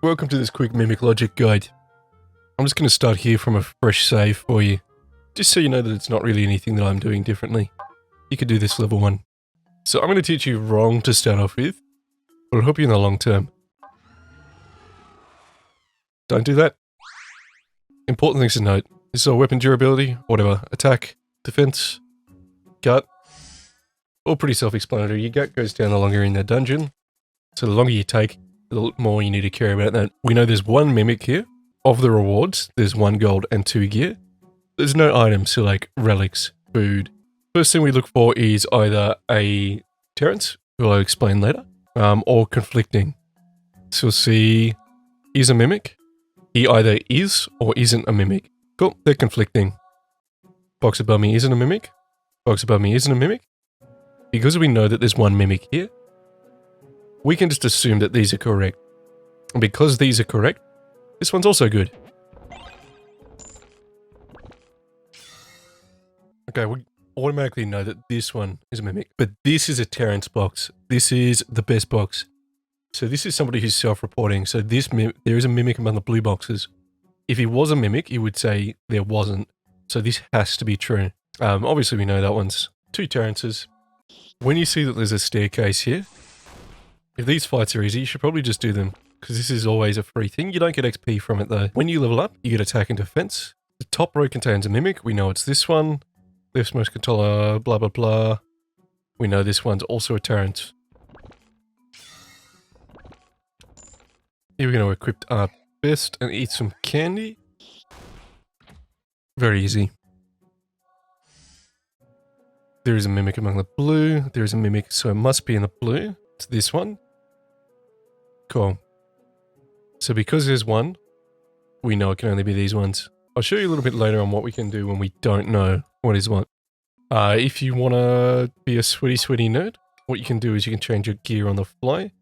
welcome to this quick Mimic Logic guide. I'm just going to start here from a fresh save for you, just so you know that it's not really anything that I'm doing differently. You could do this level 1. So I'm going to teach you wrong to start off with, but it'll help you in the long term. Don't do that. Important things to note. This is all weapon durability, whatever. Attack, defense, gut. All pretty self-explanatory. Your gut goes down the longer you're in the dungeon. So the longer you take, the more you need to care about that. We know there's one mimic here. Of the rewards, there's 1 gold and 2 gear. There's no items, so like relics, food. First thing we look for is either a Terrence, who I'll explain later, or conflicting. So we'll see, is a mimic. He either is or isn't a mimic. Cool, they're conflicting. Box above me isn't a mimic. Box above me isn't a mimic. Because we know that there's 1 mimic here, we can just assume that these are correct. And because these are correct, this one's also good. Okay, we automatically know that this one is a mimic, but this is a Terrence box. This is the best box. So this is somebody who's self-reporting. So there is a mimic among the blue boxes. If he was a mimic, he would say there wasn't. So this has to be true. Obviously we know that one's 2 Terrences. When you see that there's a staircase here, if these fights are easy, you should probably just do them, because this is always a free thing. You don't get XP from it though. When you level up, you get attack and defense. The top row contains a mimic. We know it's this one. Leftmost controller, blah blah blah. We know this one's also a Terrence. Here we're going to equip our best and eat some candy. Very easy. There is a mimic among the blue. There is a mimic, so it must be in the blue. It's this one. Cool. So because there's 1, we know it can only be these ones. I'll show you a little bit later on what we can do when we don't know what is what. If you want to be a sweaty nerd, what you can do is you can change your gear on the fly.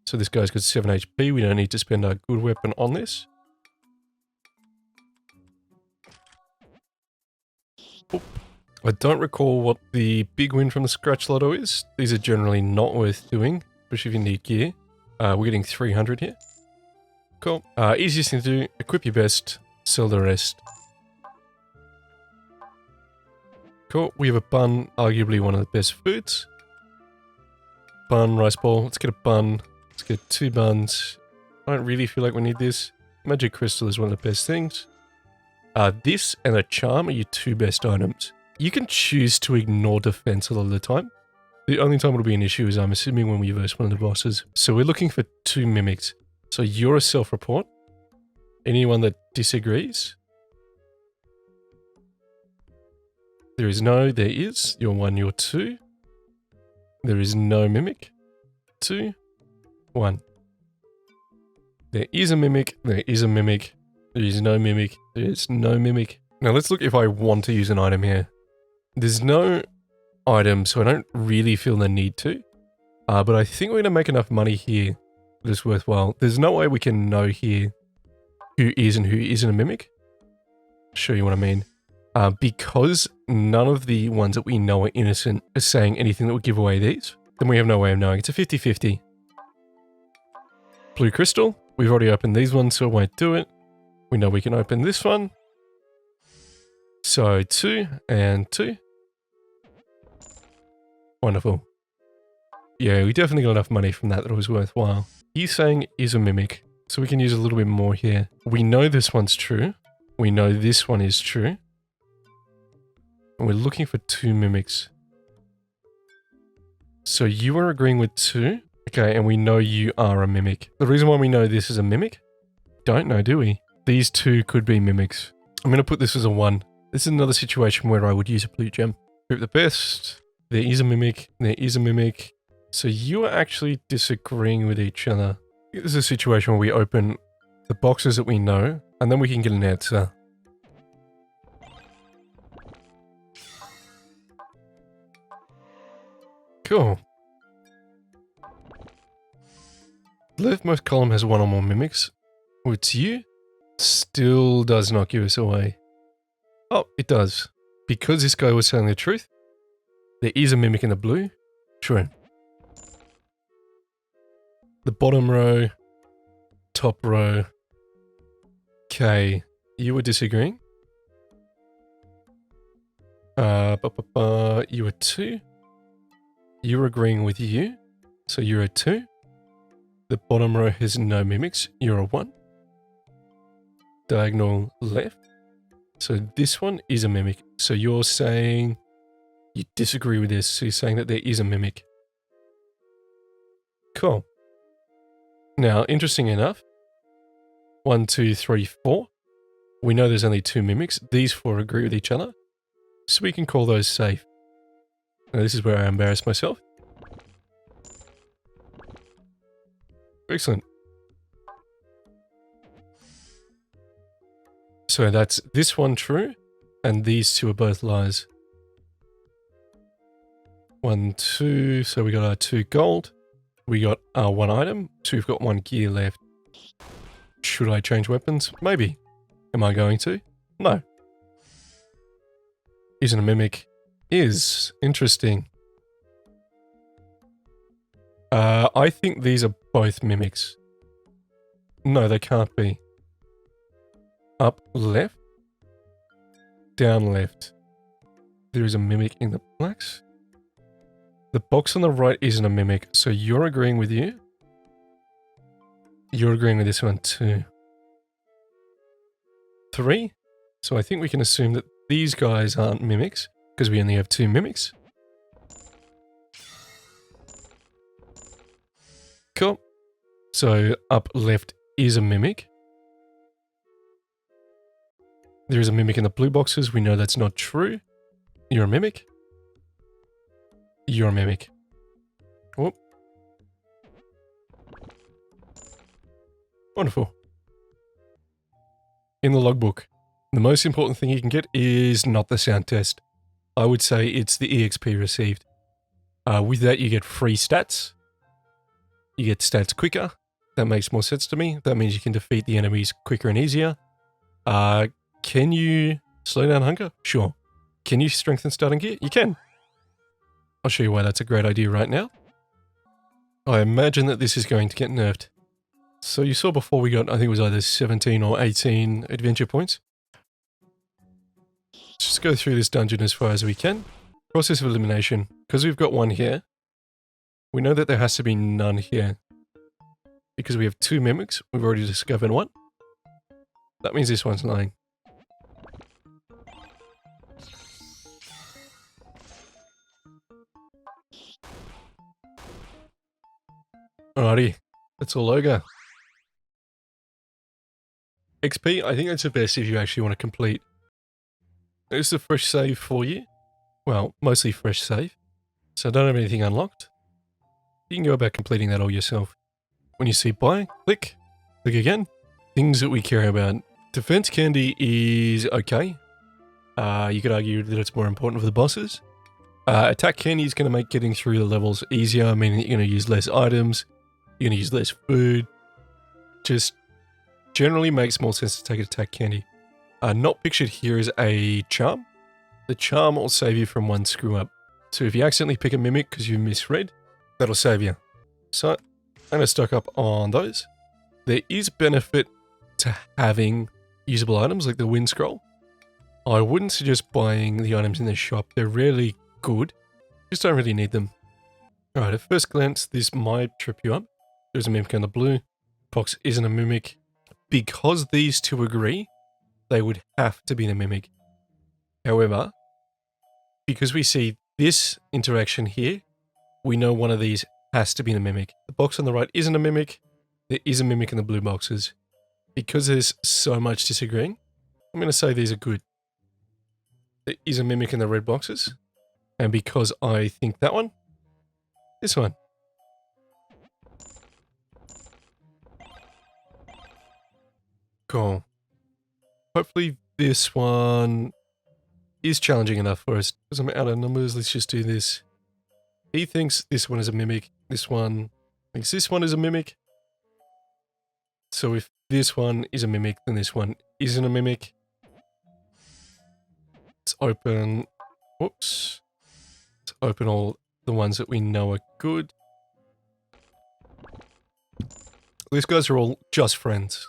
So this guy's got 7 HP. We don't need to spend our good weapon on this. Oop. I don't recall what the big win from the scratch lotto is. These are generally not worth doing, especially if you need gear. We're getting 300 here. Cool. Easiest thing to do, equip your best, sell the rest. Cool. We have a bun, arguably one of the best foods. Bun, rice ball. Let's get a bun. Let's get 2 buns. I don't really feel like we need this. Magic crystal is one of the best things. This and a charm are your 2 best items. You can choose to ignore defense a lot of the time. The only time it'll be an issue is, I'm assuming, when we verse one of the bosses. So we're looking for 2 mimics. So you're a self-report. Anyone that disagrees? There is no, there is. You're 1, you're 2. There is no mimic. 2, 1. There is a mimic, there is a mimic. There is no mimic, there is no mimic. Now let's look if I want to use an item here. There's no item, so I don't really feel the need to. But I think we're going to make enough money here that it's worthwhile. There's no way we can know here who is and who isn't a mimic. I'll show you what I mean. Because none of the ones that we know are innocent are saying anything that would give away these, then we have no way of knowing. It's a 50-50. Blue crystal. We've already opened these ones, so I won't do it. We know we can open this one. So 2 and 2. Wonderful. Yeah, we definitely got enough money from that it was worthwhile. He's saying is a mimic, so we can use a little bit more here. We know this one's true. We know this one is true. And we're looking for 2 mimics. So you are agreeing with 2. Okay, and we know you are a mimic. The reason why we know this is a mimic? Don't know, do we? These 2 could be mimics. I'm going to put this as a 1. This is another situation where I would use a blue gem. Group the best. There is a mimic. There is a mimic. So you are actually disagreeing with each other. This is a situation where we open the boxes that we know, and then we can get an answer. Cool. The leftmost column has 1 or more mimics. Oh, it's you? Still does not give us away. Oh, it does. Because this guy was telling the truth, there is a mimic in the blue. True. The bottom row top row. Okay, you were disagreeing. You were 2. You were agreeing with you. So you're a 2. The bottom row has no mimics. You're a 1. Diagonal left. So this one is a mimic. So you're saying you disagree with this. So you're saying that there is a mimic. Cool. Now, interesting enough, 1, 2, 3, 4. We know there's only 2 mimics. These 4 agree with each other. So we can call those safe. Now this is where I embarrass myself. Excellent. So that's this one true, and these 2 are both lies. 1, 2, so we got our 2 gold. We got our 1 item, so we've got 1 gear left. Should I change weapons? Maybe. Am I going to? No. Isn't a mimic? Is. Interesting. I think these are both mimics. No, they can't be. Up left. Down left. There is a mimic in the blacks. The box on the right isn't a mimic, so you're agreeing with you. You're agreeing with this one too. 3. So I think we can assume that these guys aren't mimics, because we only have 2 mimics. Cool. So up left is a mimic. There is a mimic in the blue boxes. We know that's not true. You're a mimic. You're a mimic. Whoop. Wonderful. In the logbook, the most important thing you can get is not the sound test. I would say it's the EXP received. With that, you get free stats. You get stats quicker. That makes more sense to me. That means you can defeat the enemies quicker and easier. Can you slow down hunger? Sure. Can you strengthen starting gear? You can. I'll show you why that's a great idea right now. I imagine that this is going to get nerfed. So you saw before we got, I think it was either 17 or 18 adventure points. Let's just go through this dungeon as far as we can. Process of elimination. Because we've got 1 here, we know that there has to be none here. Because we have 2 mimics, we've already discovered 1. That means this one's lying. Alrighty, that's all Ogre. XP, I think that's the best if you actually want to complete. There's a fresh save for you. Well, mostly fresh save. So I don't have anything unlocked. You can go about completing that all yourself. When you see buy, click again. Things that we care about. Defense candy is okay. You could argue that it's more important for the bosses. Attack candy is going to make getting through the levels easier, meaning that you're going to use less items. You're going to use less food. Just generally makes more sense to take attack candy. Not pictured here is a charm. The charm will save you from 1 screw up. So if you accidentally pick a mimic because you misread, that'll save you. So I'm going to stock up on those. There is benefit to having usable items like the wind scroll. I wouldn't suggest buying the items in the shop. They're rarely good. Just don't really need them. Alright, at first glance, this might trip you up. There's a mimic on the blue. Fox isn't a mimic. Because these 2 agree, they would have to be the mimic. However, because we see this interaction here, we know one of these has to be the mimic. The box on the right isn't a mimic. There is a mimic in the blue boxes. Because there's so much disagreeing, I'm going to say these are good. There is a mimic in the red boxes. And because I think that one, this one. Cool. Hopefully this one is challenging enough for us. Because I'm out of numbers, let's just do this. He thinks this one is a mimic. This one thinks this one is a mimic. So if this one is a mimic, then this one isn't a mimic. Let's open... Whoops. Let's open all the ones that we know are good. These guys are all just friends.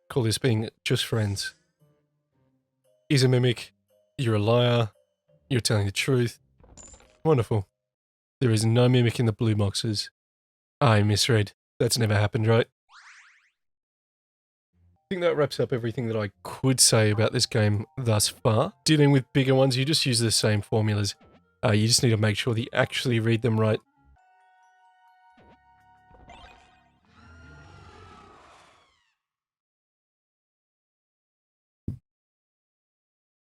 Call this being just friends. He's a mimic. You're a liar. You're telling the truth. Wonderful. There is no mimic in the blue boxes. I misread. That's never happened, right? I think that wraps up everything that I could say about this game thus far. Dealing with bigger ones, you just use the same formulas. You just need to make sure that you actually read them right.